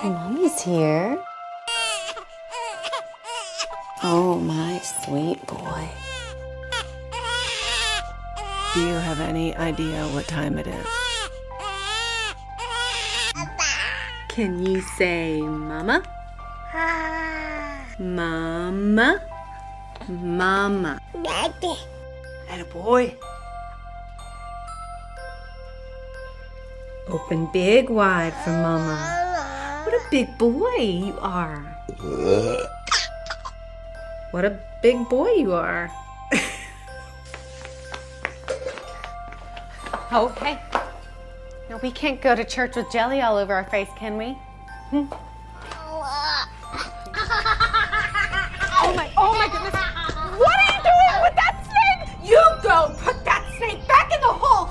Mommy's here. Oh, my sweet boy. Do you have any idea what time it is? Can you say mama? Mama? Mama. Attaboy. Open big wide for mama. What a big boy you are. What a big boy you are. Oh, hey. No, we can't go to church with jelly all over our face, can we? Oh my goodness. What are you doing with that snake? You go put that snake back in the hole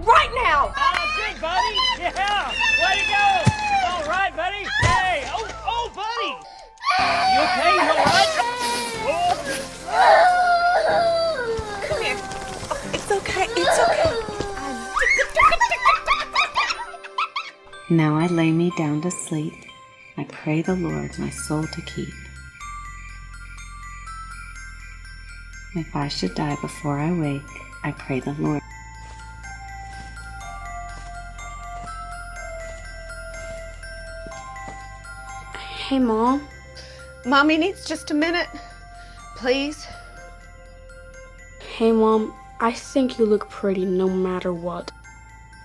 right now. Good, buddy. Yeah. Way to go. All right, buddy. Hey. Oh, buddy. You okay? You all right? Come here. Oh, it's okay. It's okay. Now I lay me down to sleep. I pray the Lord my soul to keep. If I should die before I wake, I pray the Lord. Hey, Mom. Mommy needs just a minute. Please. Hey, Mom. I think you look pretty no matter what.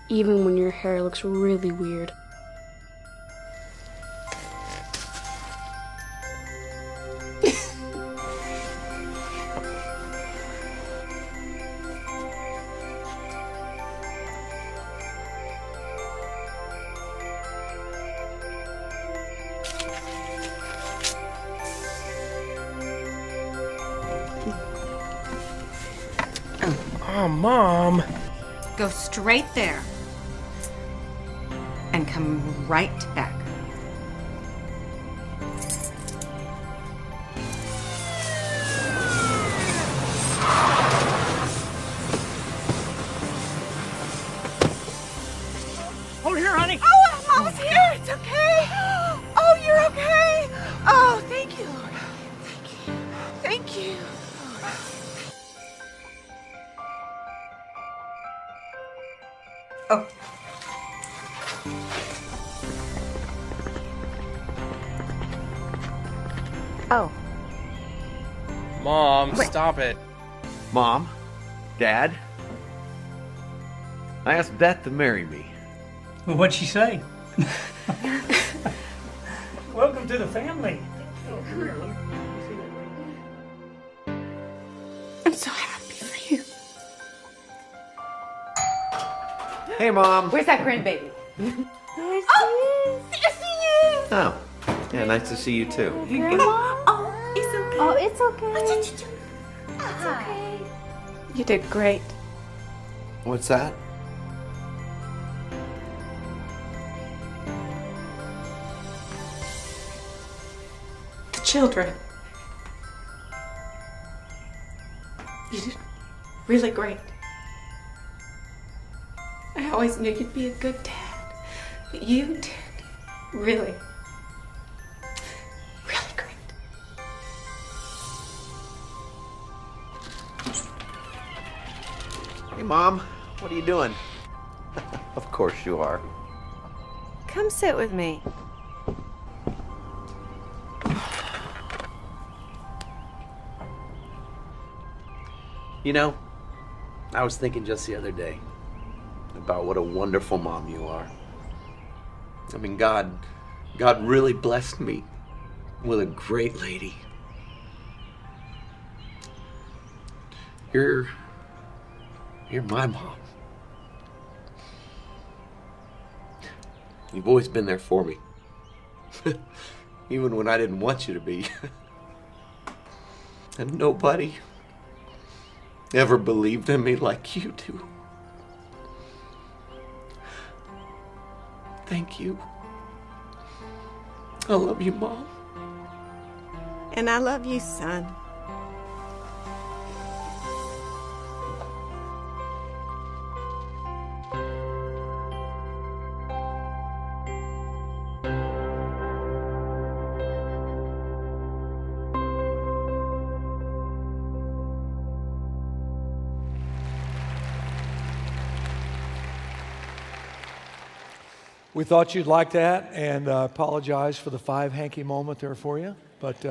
Even when your hair looks really weird. Oh, Mom. Go straight there. And come right back. Hold here, honey. Oh, Mama's here. It's okay. Oh, you're okay. Oh, thank you, Lord. Thank you. Thank you. Oh. Oh. Mom, Wait. stop it. Mom, Dad, I asked Beth to marry me. Well, what'd she say? Welcome to the family. I'm so happy for you. Hey, Mom. Where's that grandbaby? Oh, there she is. Oh, yeah, nice to see you too. Oh, it's okay. Oh, it's okay. It's okay. You did great. What's that? The children. You did really great. I always knew you'd be a good dad, but you did really, really great. Hey, Mom, what are you doing? Of course you are. Come sit with me. You know, I was thinking just the other day about what a wonderful mom you are. I mean, God really blessed me with a great lady. You're my mom. You've always been there for me. Even when I didn't want you to be. And nobody ever believed in me like you do. Thank you. I love you, Mom. And I love you, son. We thought you'd like that, and apologize for the 5 hanky moment there for you. But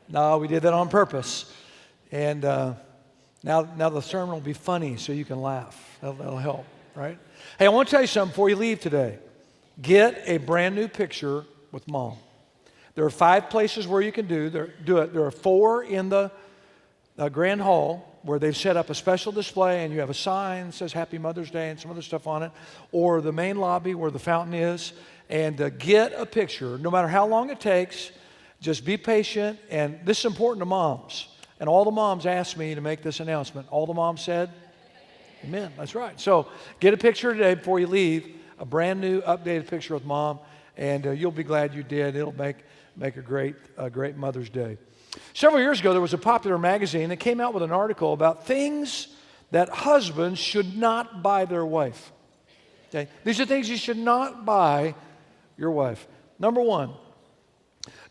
no, we did that on purpose. And now the sermon will be funny so you can laugh. That'll help, right? Hey, I want to tell you something before you leave today. Get a brand new picture with Mom. There are 5 places where you can do it. There are 4 in the Grand Hall where they've set up a special display, and you have a sign that says Happy Mother's Day and some other stuff on it, or the main lobby where the fountain is, and get a picture. No matter how long it takes, just be patient, and this is important to moms. And all the moms asked me to make this announcement. All the moms said, amen, that's right. So get a picture today before you leave, a brand new updated picture with Mom, and you'll be glad you did. It'll make a great Mother's Day. Several years ago, there was a popular magazine that came out with an article about things that husbands should not buy their wife. Okay? These are things you should not buy your wife. Number 1,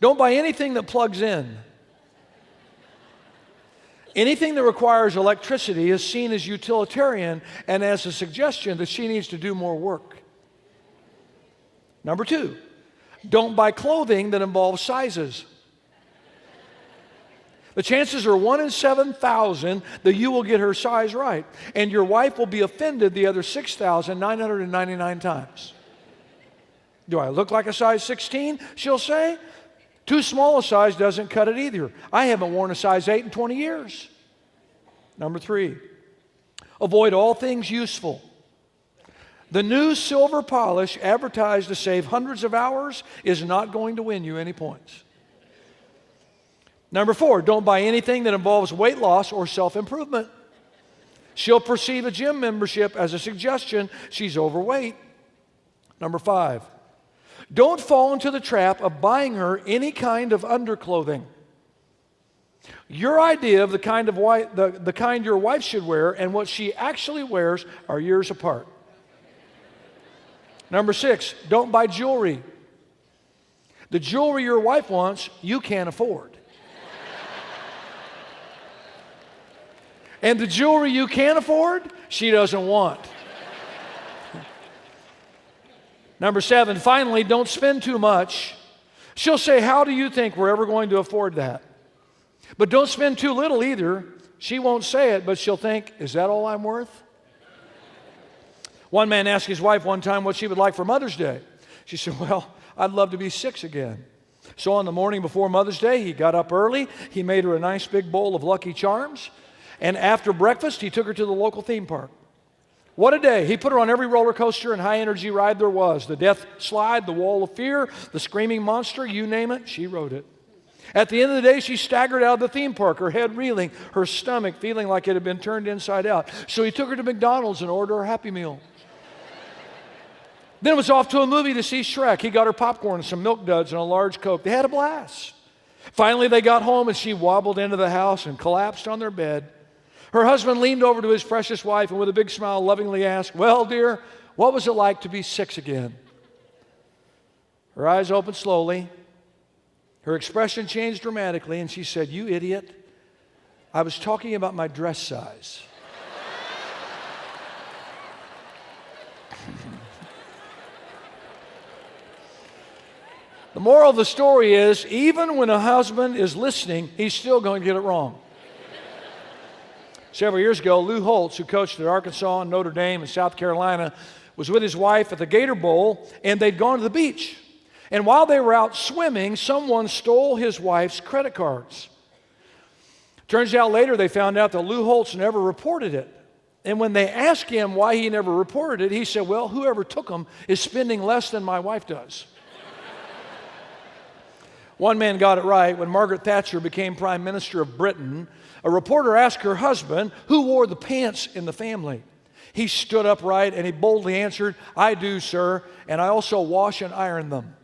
don't buy anything that plugs in. Anything that requires electricity is seen as utilitarian and as a suggestion that she needs to do more work. Number 2, don't buy clothing that involves sizes. The chances are 1 in 7,000 that you will get her size right, and your wife will be offended the other 6,999 times. Do I look like a size 16? She'll say. Too small a size doesn't cut it either. I haven't worn a size 8 in 20 years. Number 3, avoid all things useful. The new silver polish advertised to save hundreds of hours is not going to win you any points. Number 4, don't buy anything that involves weight loss or self-improvement. She'll perceive a gym membership as a suggestion she's overweight. Number 5, don't fall into the trap of buying her any kind of underclothing. Your idea of the kind your wife should wear and what she actually wears are years apart. Number 6, don't buy jewelry. The jewelry your wife wants, you can't afford. And the jewelry you can't afford, she doesn't want. Number 7, finally, don't spend too much. She'll say, how do you think we're ever going to afford that? But don't spend too little either. She won't say it, but she'll think, is that all I'm worth? One man asked his wife one time what she would like for Mother's Day. She said, well, I'd love to be 6 again. So on the morning before Mother's Day, he got up early. He made her a nice big bowl of Lucky Charms. And after breakfast, he took her to the local theme park. What a day. He put her on every roller coaster and high-energy ride there was. The death slide, the wall of fear, the screaming monster, you name it, she rode it. At the end of the day, she staggered out of the theme park, her head reeling, her stomach feeling like it had been turned inside out. So he took her to McDonald's and ordered her a Happy Meal. Then it was off to a movie to see Shrek. He got her popcorn, some Milk Duds, and a large Coke. They had a blast. Finally, they got home, and she wobbled into the house and collapsed on their bed. Her husband leaned over to his precious wife and with a big smile lovingly asked, well, dear, what was it like to be 6 again? Her eyes opened slowly. Her expression changed dramatically, and she said, you idiot, I was talking about my dress size. The moral of the story is, even when a husband is listening, he's still going to get it wrong. Several years ago, Lou Holtz, who coached at Arkansas and Notre Dame and South Carolina, was with his wife at the Gator Bowl, and they'd gone to the beach. And while they were out swimming, someone stole his wife's credit cards. Turns out later they found out that Lou Holtz never reported it. And when they asked him why he never reported it, he said, well, whoever took them is spending less than my wife does. One man got it right. When Margaret Thatcher became Prime Minister of Britain, a reporter asked her husband who wore the pants in the family. He stood upright and he boldly answered, "I do, sir, and I also wash and iron them."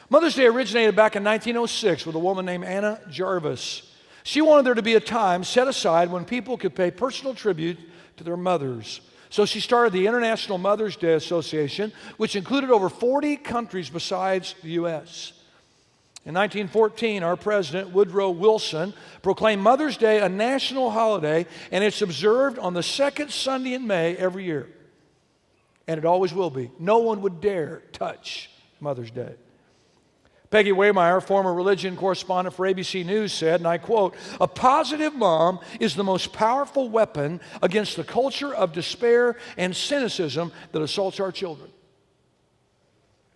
Mother's Day originated back in 1906 with a woman named Anna Jarvis. She wanted there to be a time set aside when people could pay personal tribute to their mothers. So she started the International Mother's Day Association, which included over 40 countries besides the U.S. In 1914, our president, Woodrow Wilson, proclaimed Mother's Day a national holiday, and it's observed on the second Sunday in May every year. And it always will be. No one would dare touch Mother's Day. Peggy Waymeyer, former religion correspondent for ABC News, said, and I quote, "A positive mom is the most powerful weapon against the culture of despair and cynicism that assaults our children."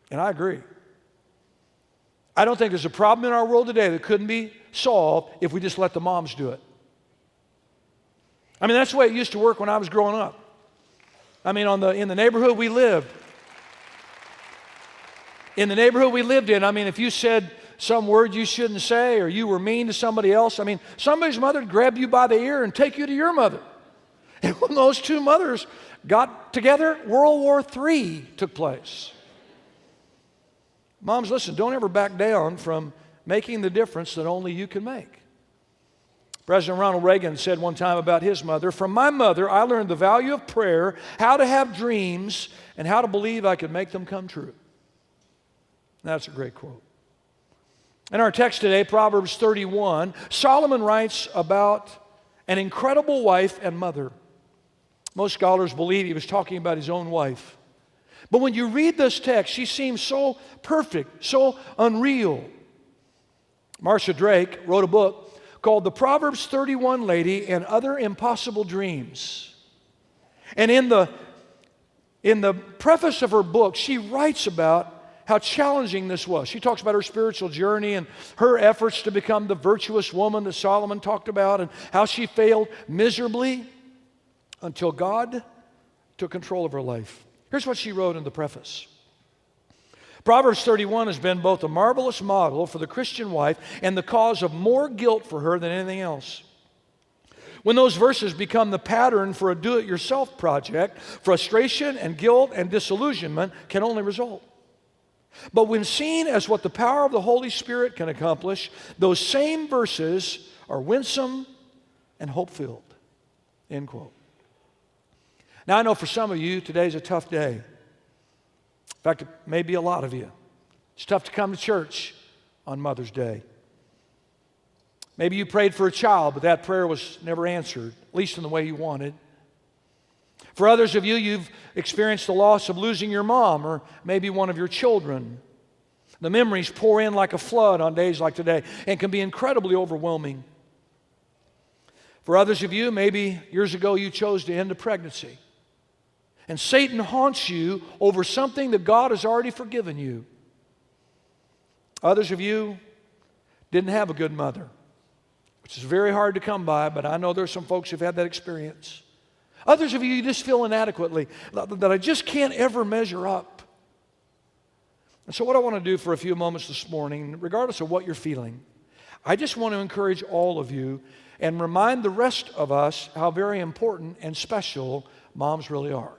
And I agree. I don't think there's a problem in our world today that couldn't be solved if we just let the moms do it. I mean, that's the way it used to work when I was growing up. I mean, in the neighborhood we lived, I mean, if you said some word you shouldn't say or you were mean to somebody else, I mean, somebody's mother would grab you by the ear and take you to your mother. And when those two mothers got together, World War III took place. Moms, listen, don't ever back down from making the difference that only you can make. President Ronald Reagan said one time about his mother, "From my mother, I learned the value of prayer, how to have dreams, and how to believe I could make them come true." That's a great quote. In our text today, Proverbs 31, Solomon writes about an incredible wife and mother. Most scholars believe he was talking about his own wife. But when you read this text, she seems so perfect, so unreal. Marcia Drake wrote a book called The Proverbs 31 Lady and Other Impossible Dreams. And in the preface of her book, she writes about how challenging this was. She talks about her spiritual journey and her efforts to become the virtuous woman that Solomon talked about, and how she failed miserably until God took control of her life. Here's what she wrote in the preface. Proverbs 31 has been both a marvelous model for the Christian wife and the cause of more guilt for her than anything else. When those verses become the pattern for a do-it-yourself project, frustration and guilt and disillusionment can only result. But when seen as what the power of the Holy Spirit can accomplish, those same verses are winsome and hope-filled. End quote. Now, I know for some of you, today's a tough day. In fact, it may be a lot of you. It's tough to come to church on Mother's Day. Maybe you prayed for a child, but that prayer was never answered, at least in the way you wanted. For others of you, you've experienced the loss of losing your mom or maybe one of your children. The memories pour in like a flood on days like today and can be incredibly overwhelming. For others of you, maybe years ago you chose to end a pregnancy. And Satan haunts you over something that God has already forgiven you. Others of you didn't have a good mother, which is very hard to come by, but I know there's some folks who've had that experience. Others of you, you just feel inadequately, that I just can't ever measure up. And so what I want to do for a few moments this morning, regardless of what you're feeling, I just want to encourage all of you and remind the rest of us how very important and special moms really are.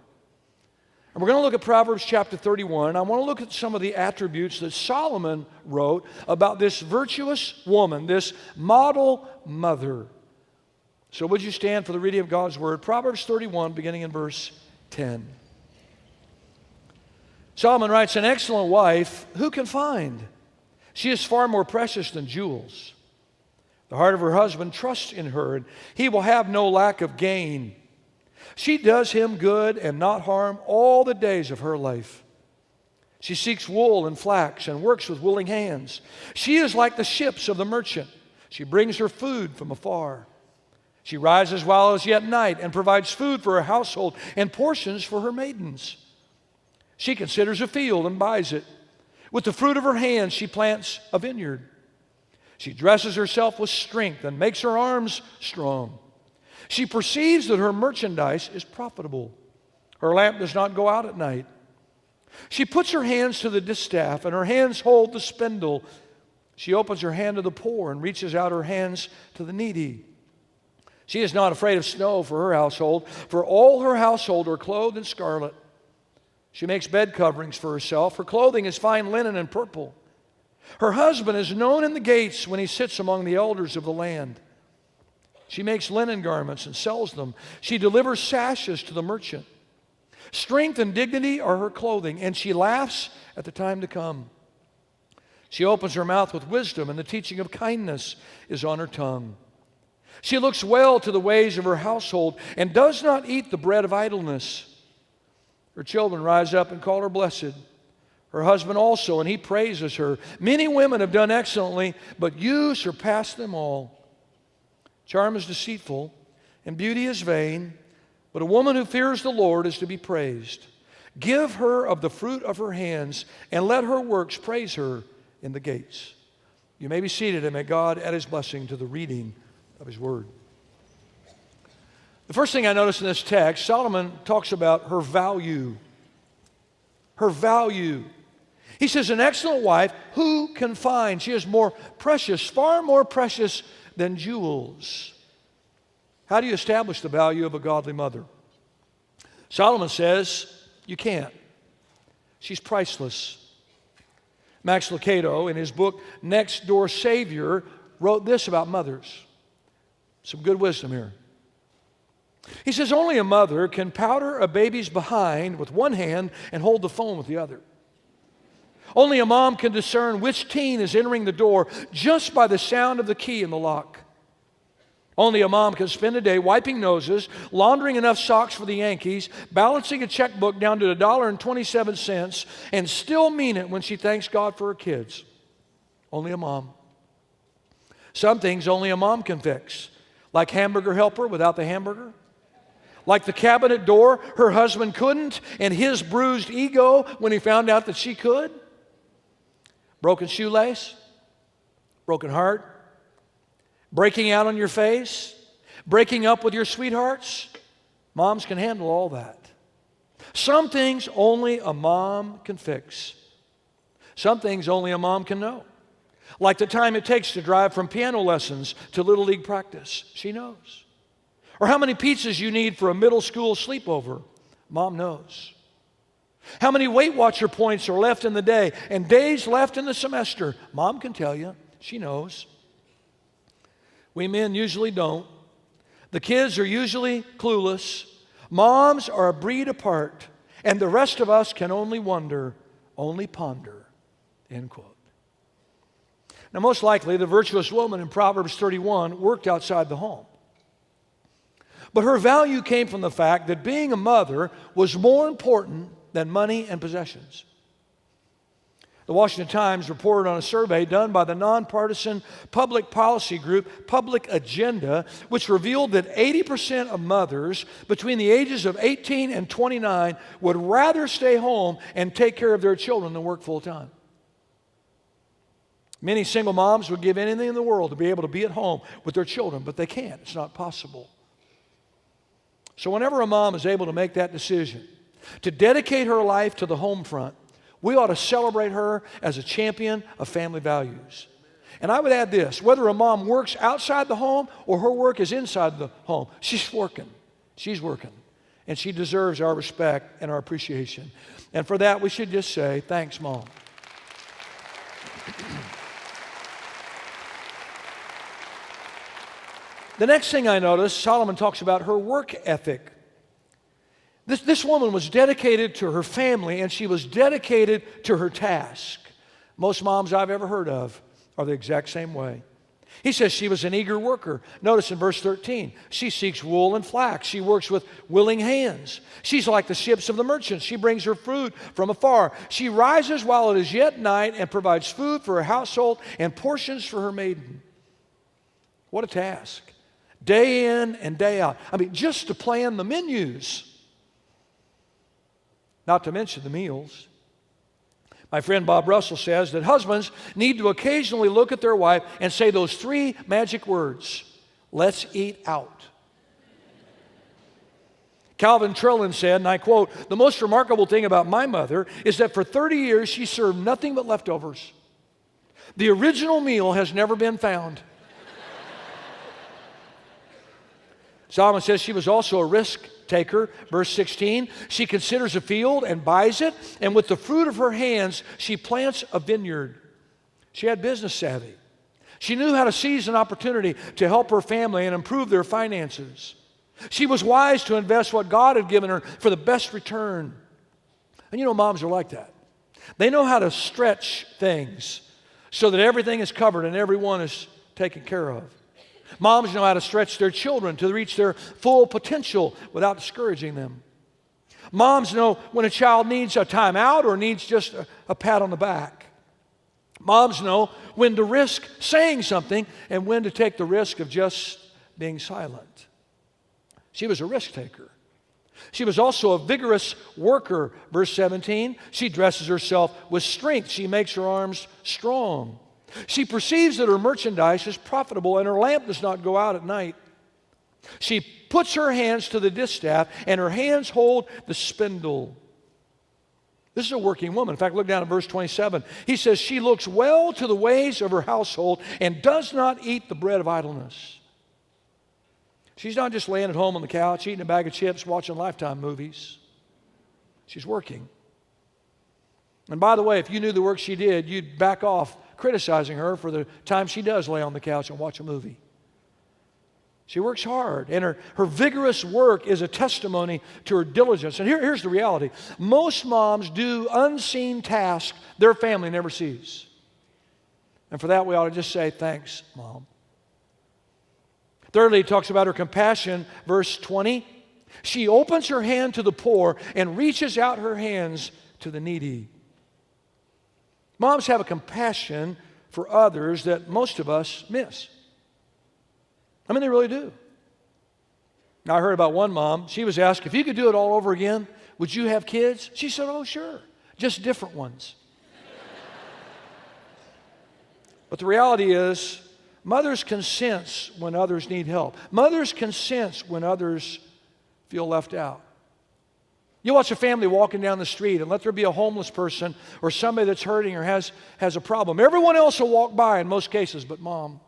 And we're going to look at Proverbs chapter 31, and I want to look at some of the attributes that Solomon wrote about this virtuous woman, this model mother. So would you stand for the reading of God's Word? Proverbs 31, beginning in verse 10. Solomon writes, "An excellent wife, who can find? She is far more precious than jewels. The heart of her husband trusts in her, and he will have no lack of gain. She does him good and not harm all the days of her life. She seeks wool and flax and works with willing hands. She is like the ships of the merchant. She brings her food from afar. She rises while it is yet night and provides food for her household and portions for her maidens. She considers a field and buys it. With the fruit of her hands she plants a vineyard. She dresses herself with strength and makes her arms strong. She perceives that her merchandise is profitable. Her lamp does not go out at night. She puts her hands to the distaff, and her hands hold the spindle. She opens her hand to the poor and reaches out her hands to the needy. She is not afraid of snow for her household, for all her household are clothed in scarlet. She makes bed coverings for herself. Her clothing is fine linen and purple. Her husband is known in the gates when he sits among the elders of the land. She makes linen garments and sells them. She delivers sashes to the merchant. Strength and dignity are her clothing, and she laughs at the time to come. She opens her mouth with wisdom, and the teaching of kindness is on her tongue. She looks well to the ways of her household and does not eat the bread of idleness. Her children rise up and call her blessed. Her husband also, and he praises her. Many women have done excellently, but you surpass them all. Charm is deceitful, and beauty is vain, but a woman who fears the Lord is to be praised. Give her of the fruit of her hands, and let her works praise her in the gates. You may be seated, and may God add his blessing to the reading of his word. The first thing I notice in this text, Solomon talks about her value. Her value. He says, an excellent wife, who can find? She is more precious, far more precious than jewels. How do you establish the value of a godly mother? Solomon says, you can't. She's priceless. Max Lucado, in his book, Next Door Savior, wrote this about mothers. Some good wisdom here. He says, only a mother can powder a baby's behind with one hand and hold the phone with the other. Only a mom can discern which teen is entering the door just by the sound of the key in the lock. Only a mom can spend a day wiping noses, laundering enough socks for the Yankees, balancing a checkbook down to $1.27, and still mean it when she thanks God for her kids. Only a mom. Some things only a mom can fix, like hamburger helper without the hamburger. Like the cabinet door her husband couldn't, and his bruised ego when he found out that she could. Broken shoelace, broken heart, breaking out on your face, breaking up with your sweethearts. Moms can handle all that. Some things only a mom can fix. Some things only a mom can know. Like the time it takes to drive from piano lessons to Little League practice. She knows. Or how many pizzas you need for a middle school sleepover. Mom knows. How many Weight Watcher points are left in the day and days left in the semester. Mom can tell you. She knows. We men usually don't. The kids are usually clueless. Moms are a breed apart. And the rest of us can only wonder, only ponder. End quote. Now, most likely, the virtuous woman in Proverbs 31 worked outside the home. But her value came from the fact that being a mother was more important than money and possessions. The Washington Times reported on a survey done by the nonpartisan public policy group Public Agenda, which revealed that 80% of mothers between the ages of 18 and 29 would rather stay home and take care of their children than work full time. Many single moms would give anything in the world to be able to be at home with their children, but they can't. It's not possible. So whenever a mom is able to make that decision to dedicate her life to the home front, we ought to celebrate her as a champion of family values. And I would add this, whether a mom works outside the home or her work is inside the home, she's working. She's working. And she deserves our respect and our appreciation. And for that, we should just say, thanks, Mom. The next thing I noticed, Solomon talks about her work ethic. This woman was dedicated to her family, and she was dedicated to her task. Most moms I've ever heard of are the exact same way. He says she was an eager worker. Notice in verse 13, she seeks wool and flax. She works with willing hands. She's like the ships of the merchants. She brings her food from afar. She rises while it is yet night and provides food for her household and portions for her maiden. What a task. Day in and day out. I mean, just to plan the menus. Not to mention the meals. My friend Bob Russell says that husbands need to occasionally look at their wife and say those three magic words, let's eat out. Calvin Trillin said, and I quote, the most remarkable thing about my mother is that for 30 years she served nothing but leftovers. The original meal has never been found. Solomon says she was also a risk taker. Verse 16, she considers a field and buys it, and with the fruit of her hands, she plants a vineyard. She had business savvy. She knew how to seize an opportunity to help her family and improve their finances. She was wise to invest what God had given her for the best return. And you know, moms are like that. They know how to stretch things so that everything is covered and everyone is taken care of. Moms know how to stretch their children to reach their full potential without discouraging them. Moms know when a child needs a time out or needs just a pat on the back. Moms know when to risk saying something and when to take the risk of just being silent. She was a risk taker. She was also a vigorous worker. Verse 17, she dresses herself with strength. She makes her arms strong. She perceives that her merchandise is profitable and her lamp does not go out at night. She puts her hands to the distaff and her hands hold the spindle. This is a working woman. In fact, look down at verse 27. He says, she looks well to the ways of her household and does not eat the bread of idleness. She's not just laying at home on the couch, eating a bag of chips, watching Lifetime movies. She's working. And by the way, if you knew the work she did, you'd back off criticizing her for the time she does lay on the couch and watch a movie. She works hard, and her vigorous work is a testimony to her diligence. And here's the reality. Most moms do unseen tasks their family never sees. And for that, we ought to just say, thanks, Mom. Thirdly, he talks about her compassion. Verse 20, she opens her hand to the poor and reaches out her hands to the needy. Moms have a compassion for others that most of us miss. I mean, they really do. Now, I heard about one mom. She was asked, if you could do it all over again, would you have kids? She said, oh, sure, just different ones. But the reality is, mothers can sense when others need help. Mothers can sense when others feel left out. You watch a family walking down the street and let there be a homeless person or somebody that's hurting or has a problem. Everyone else will walk by in most cases, but mom,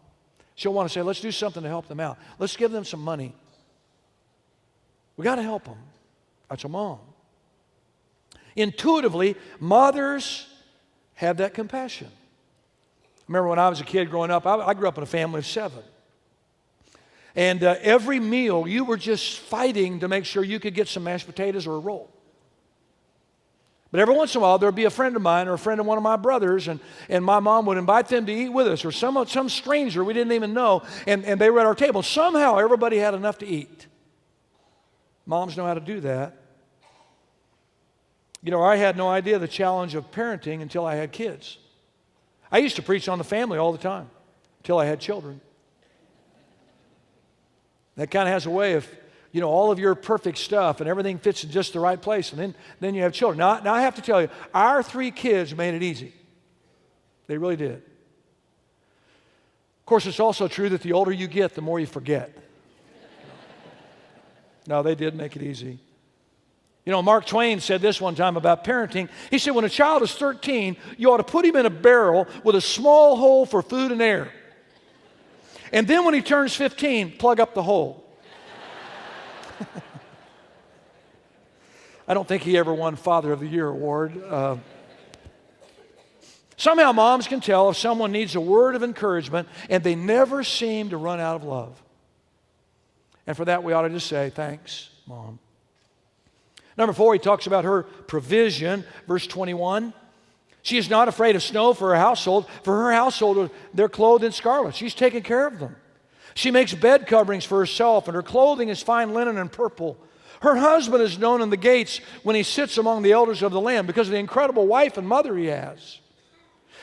she'll want to say, let's do something to help them out. Let's give them some money. We got to help them. That's a mom. Intuitively, mothers have that compassion. I remember when I was a kid growing up, I grew up in a family of 7. And every meal, you were just fighting to make sure you could get some mashed potatoes or a roll. But every once in a while, there would be a friend of mine or a friend of one of my brothers, and my mom would invite them to eat with us, or some stranger we didn't even know, and they were at our table. Somehow, everybody had enough to eat. Moms know how to do that. You know, I had no idea the challenge of parenting until I had kids. I used to preach on the family all the time until I had children. That kind of has a way of, you know, all of your perfect stuff and everything fits in just the right place, and then you have children. Now I have to tell you, our 3 kids made it easy. They really did. Of course, it's also true that the older you get, the more you forget. No, they did make it easy. You know, Mark Twain said this one time about parenting. He said, when a child is 13, you ought to put him in a barrel with a small hole for food and air. And then when he turns 15, plug up the hole. I don't think he ever won Father of the Year award. Somehow moms can tell if someone needs a word of encouragement, and they never seem to run out of love. And for that, we ought to just say, thanks, Mom. Number 4, he talks about her provision. Verse 21. She is not afraid of snow for her household. For her household, they're clothed in scarlet. She's taking care of them. She makes bed coverings for herself, and her clothing is fine linen and purple. Her husband is known in the gates when he sits among the elders of the land because of the incredible wife and mother he has.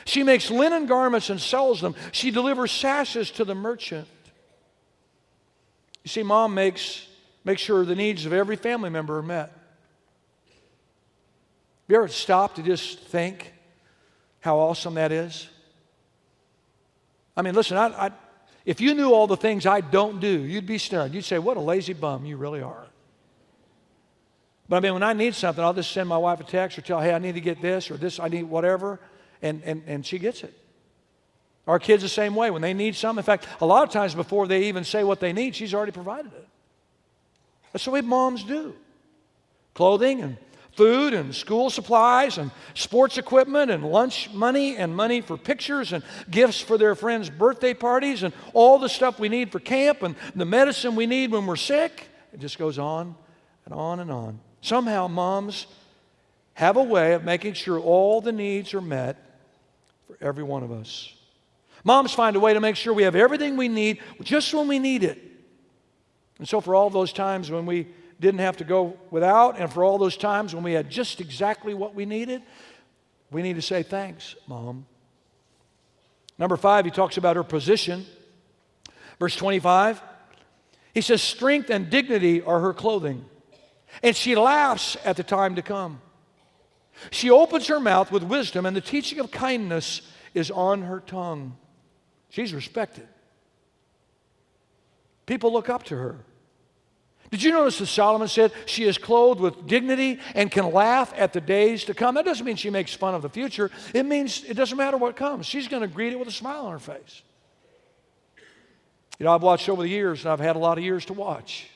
She makes linen garments and sells them. She delivers sashes to the merchant. You see, Mom makes sure the needs of every family member are met. Have you ever stopped to just think how awesome that is? I mean, listen, if you knew all the things I don't do, you'd be stunned. You'd say, what a lazy bum you really are. But I mean, when I need something, I'll just send my wife a text or tell her, hey, I need to get this or this, I need whatever, and she gets it. Our kids the same way. When they need something, in fact, a lot of times before they even say what they need, she's already provided it. That's the way moms do. Clothing and food and school supplies and sports equipment and lunch money and money for pictures and gifts for their friends' birthday parties and all the stuff we need for camp and the medicine we need when we're sick. It just goes on and on and on. Somehow moms have a way of making sure all the needs are met for every one of us. Moms find a way to make sure we have everything we need just when we need it. And so for all those times when we didn't have to go without, and for all those times when we had just exactly what we needed, we need to say, thanks, Mom. Number 5, he talks about her position. Verse 25, he says, strength and dignity are her clothing, and she laughs at the time to come. She opens her mouth with wisdom, and the teaching of kindness is on her tongue. She's respected. People look up to her. Did you notice that Solomon said she is clothed with dignity and can laugh at the days to come? That doesn't mean she makes fun of the future. It means it doesn't matter what comes. She's going to greet it with a smile on her face. You know, I've watched over the years, and I've had a lot of years to watch.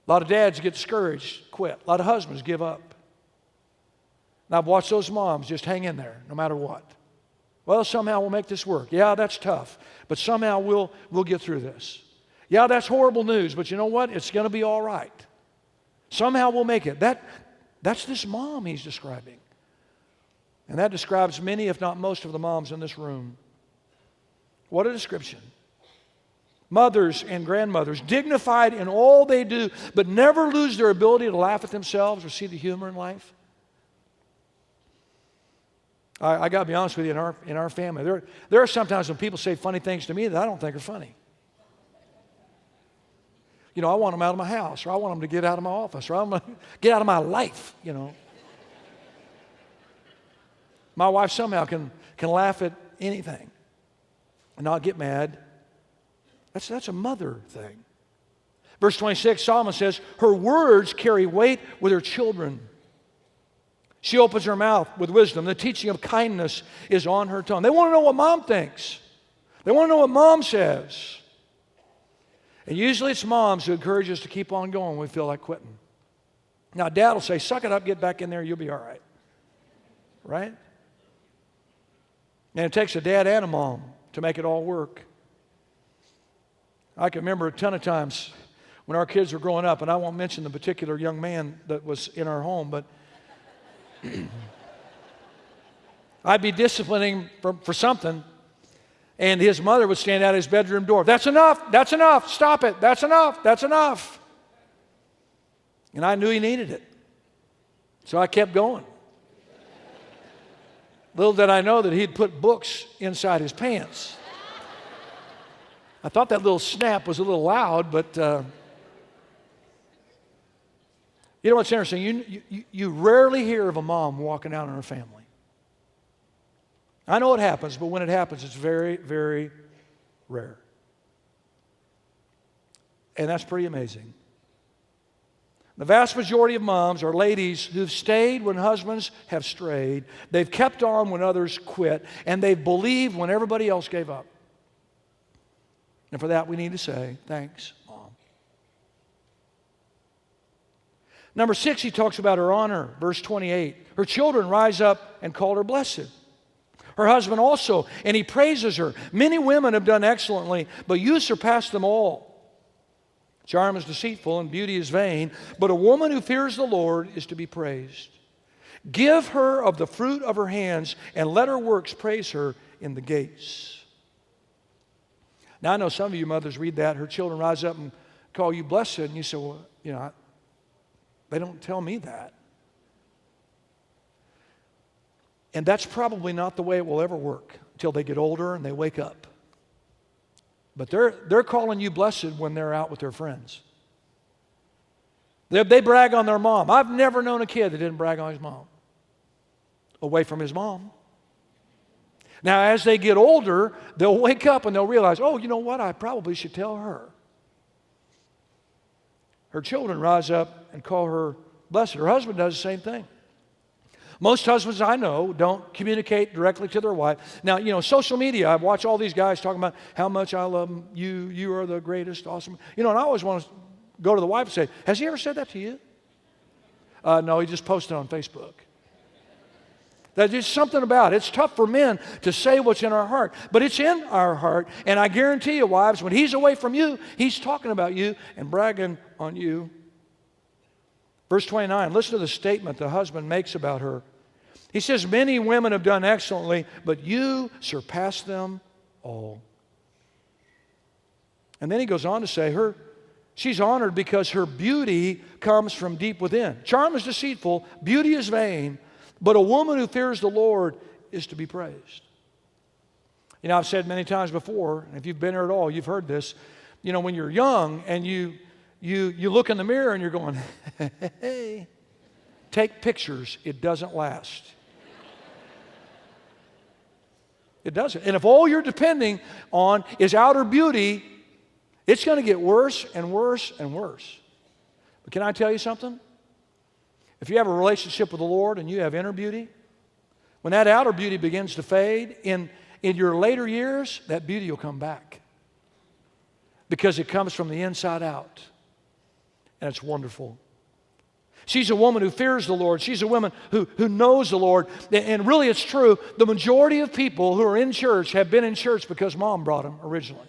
A lot of dads get discouraged, quit. A lot of husbands give up. And I've watched those moms just hang in there no matter what. Well, somehow we'll make this work. Yeah, that's tough, but somehow we'll get through this. Yeah, that's horrible news, but you know what? It's going to be all right. Somehow we'll make it. That's this mom he's describing. And that describes many, if not most, of the moms in this room. What a description. Mothers and grandmothers, dignified in all they do, but never lose their ability to laugh at themselves or see the humor in life. I got to be honest with you, in our family, there are sometimes when people say funny things to me that I don't think are funny. You know, I want them out of my house, or I want them to get out of my office, or I want them to get out of my life, you know. My wife somehow can laugh at anything and not get mad. That's a mother thing. Verse 26, Solomon says, her words carry weight with her children. She opens her mouth with wisdom. The teaching of kindness is on her tongue. They want to know what mom thinks. They want to know what mom says. And usually it's moms who encourage us to keep on going when we feel like quitting. Now, dad will say, suck it up, get back in there, you'll be all right. Right? And it takes a dad and a mom to make it all work. I can remember a ton of times when our kids were growing up, and I won't mention the particular young man that was in our home, but I'd be disciplining for something, and his mother would stand out his bedroom door. That's enough, stop it, that's enough. And I knew he needed it. So I kept going. Little did I know that he'd put books inside his pants. I thought that little snap was a little loud, but you know what's interesting? You rarely hear of a mom walking out in her family. I know it happens, but when it happens, it's very, very rare. And that's pretty amazing. The vast majority of moms are ladies who've stayed when husbands have strayed. They've kept on when others quit. And they've believed when everybody else gave up. And for that, we need to say, thanks, Mom. Number 6, he talks about her honor. Verse 28. Her children rise up and call her blessed. Her husband also, and he praises her. Many women have done excellently, but you surpass them all. Charm is deceitful and beauty is vain, but a woman who fears the Lord is to be praised. Give her of the fruit of her hands, and let her works praise her in the gates. Now, I know some of you mothers read that. Her children rise up and call you blessed, and you say, well, you know, they don't tell me that. And that's probably not the way it will ever work until they get older and they wake up. But they're calling you blessed when they're out with their friends. They brag on their mom. I've never known a kid that didn't brag on his mom. Away from his mom. Now, as they get older, they'll wake up and they'll realize, oh, you know what? I probably should tell her. Her children rise up and call her blessed. Her husband does the same thing. Most husbands I know don't communicate directly to their wife. Now, you know, social media, I watch all these guys talking about how much I love you, you are the greatest, awesome. You know, and I always want to go to the wife and say, has he ever said that to you? No, he just posted on Facebook. There's just something about it. It's tough for men to say what's in our heart, but it's in our heart. And I guarantee you, wives, when he's away from you, he's talking about you and bragging on you. Verse 29, listen to the statement the husband makes about her. He says, many women have done excellently, but you surpass them all. And then he goes on to say, she's honored because her beauty comes from deep within. Charm is deceitful, beauty is vain, but a woman who fears the Lord is to be praised. You know, I've said many times before, and if you've been here at all, you've heard this. You know, when you're young and you look in the mirror and you're going, hey, take pictures. It doesn't last. It doesn't. And if all you're depending on is outer beauty, it's going to get worse and worse and worse. But can I tell you something? If you have a relationship with the Lord and you have inner beauty, when that outer beauty begins to fade, in your later years, that beauty will come back. Because it comes from the inside out. And it's wonderful. She's a woman who fears the Lord. She's a woman who knows the Lord. And really it's true, the majority of people who are in church have been in church because mom brought them originally.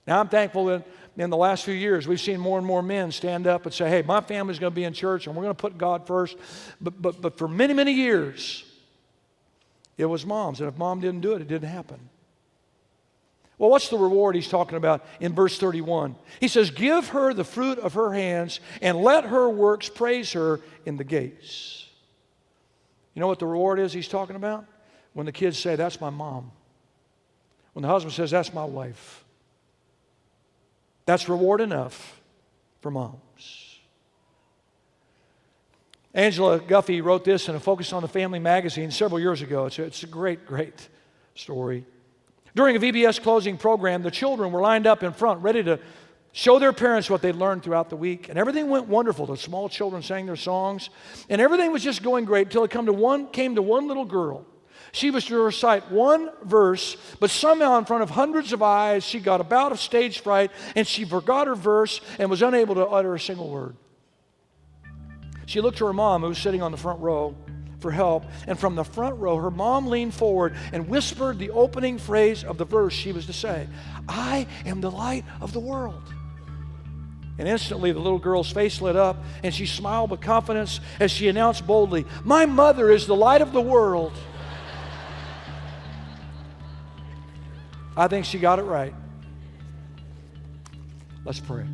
Now I'm thankful that in the last few years we've seen more and more men stand up and say, hey, my family's going to be in church and we're going to put God first. But for many, many years, it was moms. And if mom didn't do it, it didn't happen. Well, what's the reward he's talking about in verse 31? He says, give her the fruit of her hands and let her works praise her in the gates. You know what the reward is he's talking about? When the kids say, that's my mom. When the husband says, that's my wife. That's reward enough for moms. Angela Guffey wrote this in a Focus on the Family magazine several years ago. It's a great, great story. During a VBS closing program, the children were lined up in front, ready to show their parents what they'd learned throughout the week. And everything went wonderful. The small children sang their songs. And everything was just going great until it came to one little girl. She was to recite one verse, but somehow in front of hundreds of eyes, she got a bout of stage fright, and she forgot her verse and was unable to utter a single word. She looked to her mom, who was sitting on the front row, for help, and from the front row, her mom leaned forward and whispered the opening phrase of the verse she was to say, I am the light of the world. And instantly the little girl's face lit up, and she smiled with confidence as she announced boldly, my mother is the light of the world. I think she got it right. Let's pray.